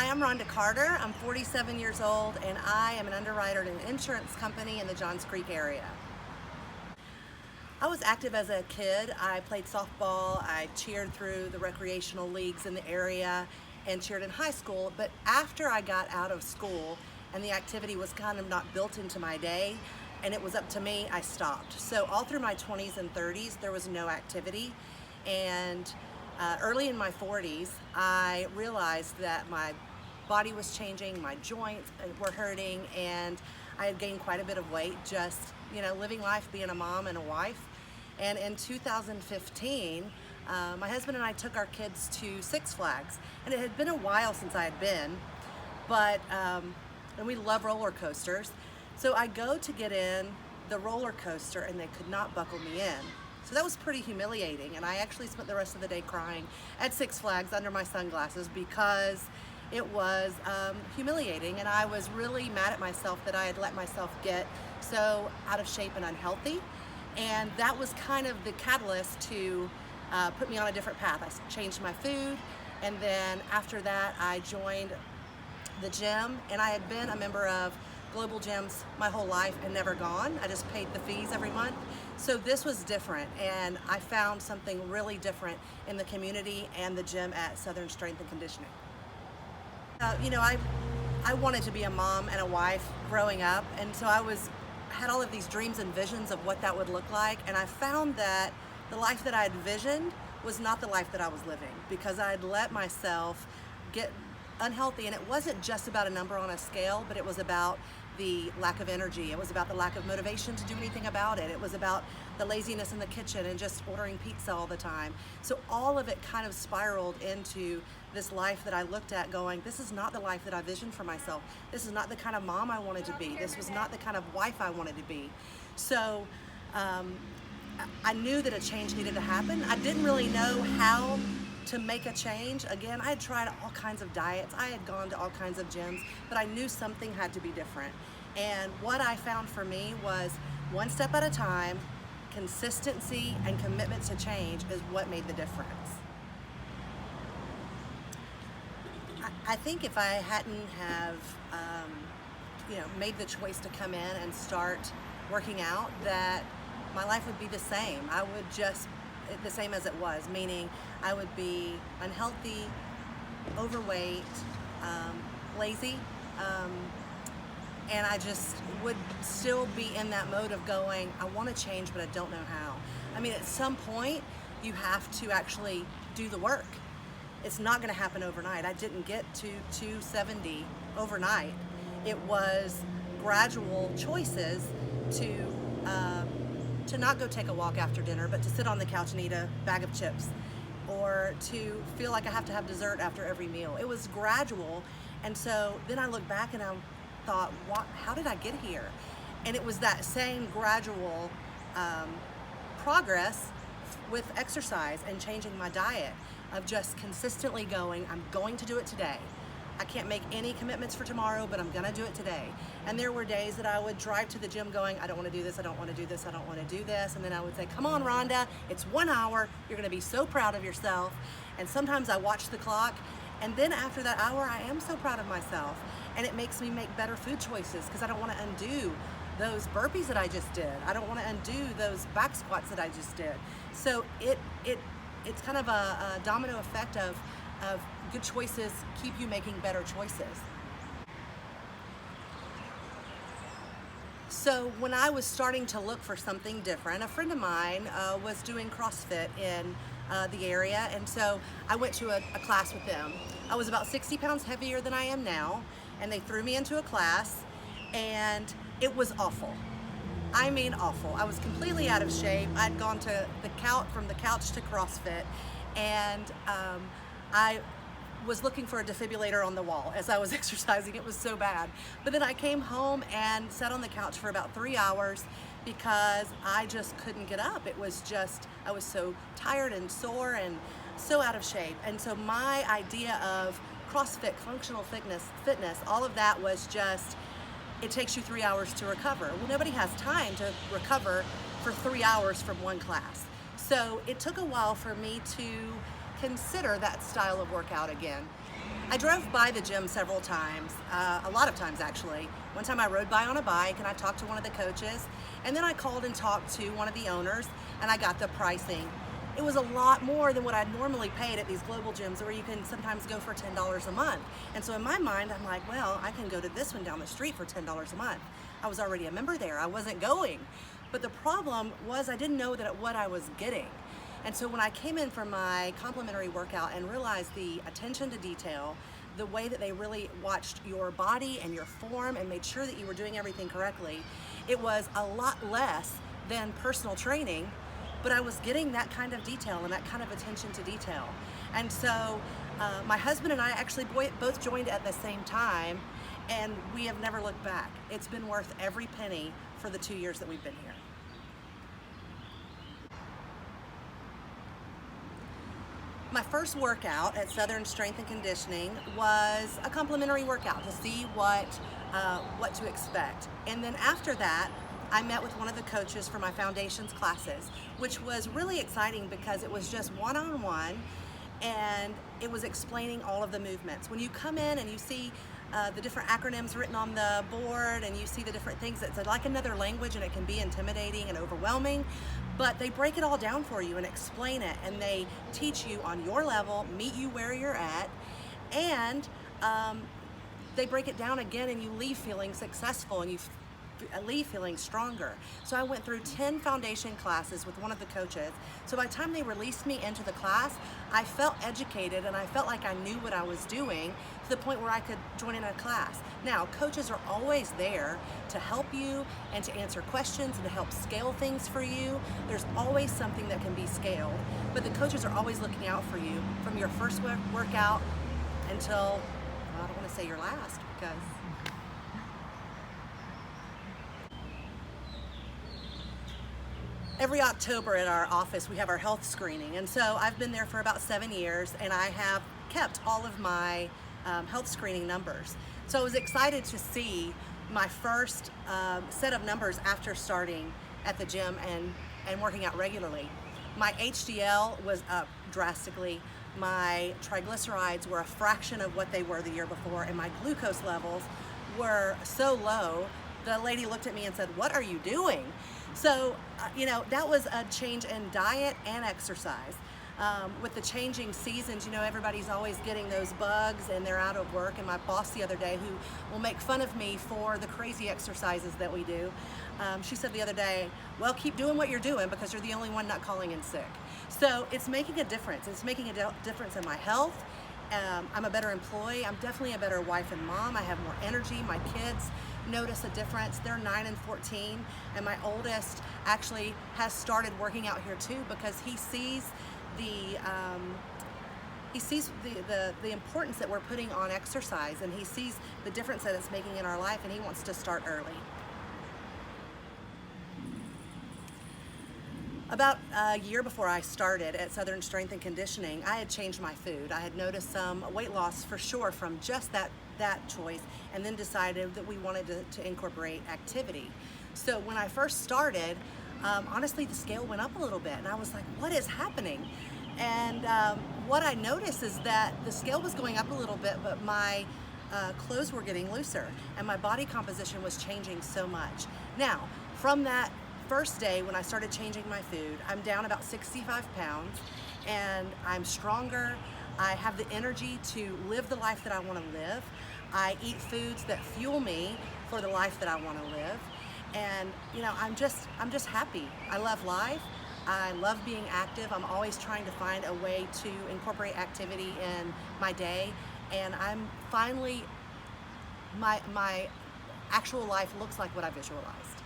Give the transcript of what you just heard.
Hi, I'm Rhonda Carter. I'm 47 years old and I am an underwriter at an insurance company in the Johns Creek area. I was active as a kid. I played softball, I cheered through the recreational leagues in the area and cheered in high school, but after I got out of school and the activity was kind of not built into my day and it was up to me, I stopped. So all through my 20s and 30s there was no activity, and early in my 40s I realized that my body was changing, my joints were hurting, and I had gained quite a bit of weight just, living life, being a mom and a wife. And in 2015, my husband and I took our kids to Six Flags, and it had been a while since I had been, but and we love roller coasters. So I go to get in the roller coaster and they could not buckle me in. So that was pretty humiliating, and I actually spent the rest of the day crying at Six Flags under my sunglasses because it was humiliating, and I was really mad at myself that I had let myself get so out of shape and unhealthy. And that was kind of the catalyst to put me on a different path. I changed my food, and then after that I joined the gym, and I had been a member of Global Gyms my whole life and never gone. I just paid the fees every month. So this was different, and I found something really different in the community and the gym at Southern Strength and Conditioning. I wanted to be a mom and a wife growing up, and so I had all of these dreams and visions of what that would look like, and I found that the life that I had envisioned was not the life that I was living, because I had let myself get unhealthy. And it wasn't just about a number on a scale, but it was about the lack of energy. It was about the lack of motivation to do anything about it. It was about the laziness in the kitchen and just ordering pizza all the time. So all of it kind of spiraled into this life that I looked at going, this is not the life that I visioned for myself. This is not the kind of mom I wanted to be. This was not the kind of wife I wanted to be. So I knew that a change needed to happen. I didn't really know how to make a change. Again, I had tried all kinds of diets, I had gone to all kinds of gyms, but I knew something had to be different. And what I found for me was one step at a time, consistency and commitment to change is what made the difference. I think if I hadn't have made the choice to come in and start working out, that my life would be the same. I would just the same as it was, meaning I would be unhealthy, overweight, lazy, and I just would still be in that mode of going, I want to change, but I don't know how. I mean, at some point, you have to actually do the work. It's not going to happen overnight. I didn't get to 270 overnight. It was gradual choices to not go take a walk after dinner, but to sit on the couch and eat a bag of chips, or to feel like I have to have dessert after every meal. It was gradual, and so then I look back and I thought, how did I get here? And it was that same gradual progress with exercise and changing my diet, of just consistently going, I'm going to do it today. I can't make any commitments for tomorrow, but I'm gonna do it today. And there were days that I would drive to the gym going, I don't wanna do this, I don't wanna do this, I don't wanna do this. And then I would say, come on, Rhonda, it's 1 hour. You're gonna be so proud of yourself. And sometimes I watch the clock, and then after that hour, I am so proud of myself. And it makes me make better food choices, because I don't wanna undo those burpees that I just did. I don't wanna undo those back squats that I just did. So it's kind of a domino effect of good choices keep you making better choices. So when I was starting to look for something different, a friend of mine was doing CrossFit in the area, and so I went to a class with them. I was about 60 pounds heavier than I am now, and they threw me into a class, and it was awful. I mean awful. I was completely out of shape. I'd gone to from the couch to CrossFit, and I was looking for a defibrillator on the wall as I was exercising. It was so bad. But then I came home and sat on the couch for about 3 hours because I just couldn't get up. It was just, I was so tired and sore and so out of shape. And so my idea of CrossFit, functional fitness, all of that was just, it takes you 3 hours to recover. Well, nobody has time to recover for 3 hours from one class. So it took a while for me to consider that style of workout again. I drove by the gym several times, a lot of times actually. One time I rode by on a bike and I talked to one of the coaches, and then I called and talked to one of the owners and I got the pricing. It was a lot more than what I'd normally paid at these global gyms where you can sometimes go for $10 a month. And so in my mind, I'm like, well, I can go to this one down the street for $10 a month. I was already a member there, I wasn't going. But the problem was I didn't know that what I was getting. And so when I came in for my complimentary workout and realized the attention to detail, the way that they really watched your body and your form and made sure that you were doing everything correctly, it was a lot less than personal training, but I was getting that kind of detail and that kind of attention to detail. And so my husband and I actually both joined at the same time, and we have never looked back. It's been worth every penny for the 2 years that we've been here. My first workout at Southern Strength and Conditioning was a complimentary workout to see what to expect. And then after that, I met with one of the coaches for my foundations classes, which was really exciting because it was just one-on-one and it was explaining all of the movements. When you come in and you see the different acronyms written on the board and you see the different things, it's like another language and it can be intimidating and overwhelming, but they break it all down for you and explain it, and they teach you on your level, meet you where you're at, and they break it down again and you leave feeling successful and you leave feeling stronger. So I went through 10 foundation classes with one of the coaches. So by the time they released me into the class, I felt educated and I felt like I knew what I was doing to the point where I could join in a class. Now, coaches are always there to help you and to answer questions and to help scale things for you. There's always something that can be scaled, but the coaches are always looking out for you from your first workout until, well, I don't want to say your last, because every October at our office we have our health screening, and so I've been there for about 7 years and I have kept all of my health screening numbers. So I was excited to see my first set of numbers after starting at the gym and working out regularly. My HDL was up drastically, my triglycerides were a fraction of what they were the year before, and my glucose levels were so low, the lady looked at me and said, "What are you doing?" So, that was a change in diet and exercise. With the changing seasons, everybody's always getting those bugs and they're out of work. And my boss the other day, who will make fun of me for the crazy exercises that we do, she said the other day, "Well, keep doing what you're doing because you're the only one not calling in sick." So it's making a difference. It's making a difference in my health. I'm a better employee. I'm definitely a better wife and mom. I have more energy. My kids notice a difference. They're 9 and 14, and my oldest actually has started working out here too because he sees the importance that we're putting on exercise, and he sees the difference that it's making in our life, and he wants to start early. About a year before I started at Southern Strength and Conditioning, I had changed my food. I had noticed some weight loss for sure from just that choice, and then decided that we wanted to incorporate activity. So when I first started, honestly, the scale went up a little bit, and I was like, what is happening? And what I noticed is that the scale was going up a little bit, but my clothes were getting looser, and my body composition was changing so much. Now, from that first day when I started changing my food, I'm down about 65 pounds, and I'm stronger. I have the energy to live the life that I want to live. I eat foods that fuel me for the life that I want to live. And I'm just happy. I love life. I love being active. I'm always trying to find a way to incorporate activity in my day. And I'm finally, my actual life looks like what I visualize.